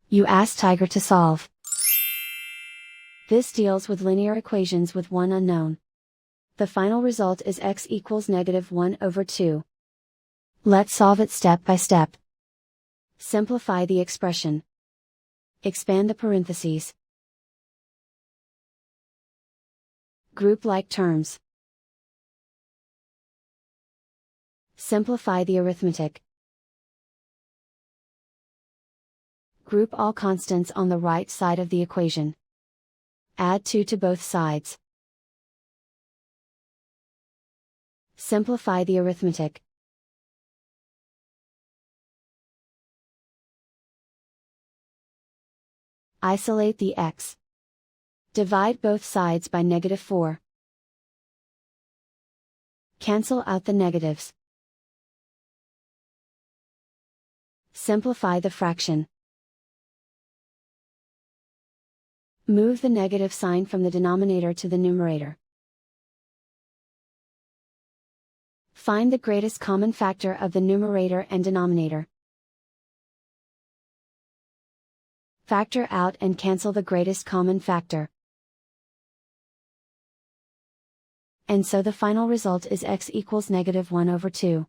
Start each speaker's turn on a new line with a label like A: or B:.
A: You ask Tiger to solve. This deals with linear equations with one unknown. The final result is x equals -1/2. Let's solve it step by step. Simplify the expression. Expand the parentheses. Group like terms. Simplify the arithmetic. Group all constants on the right side of the equation. Add 2 to both sides. Simplify the arithmetic. Isolate the x. Divide both sides by -4. Cancel out the negatives. Simplify the fraction. Move the negative sign from the denominator to the numerator. Find the greatest common factor of the numerator and denominator. Factor out and cancel the greatest common factor. And so the final result is x equals -1/2.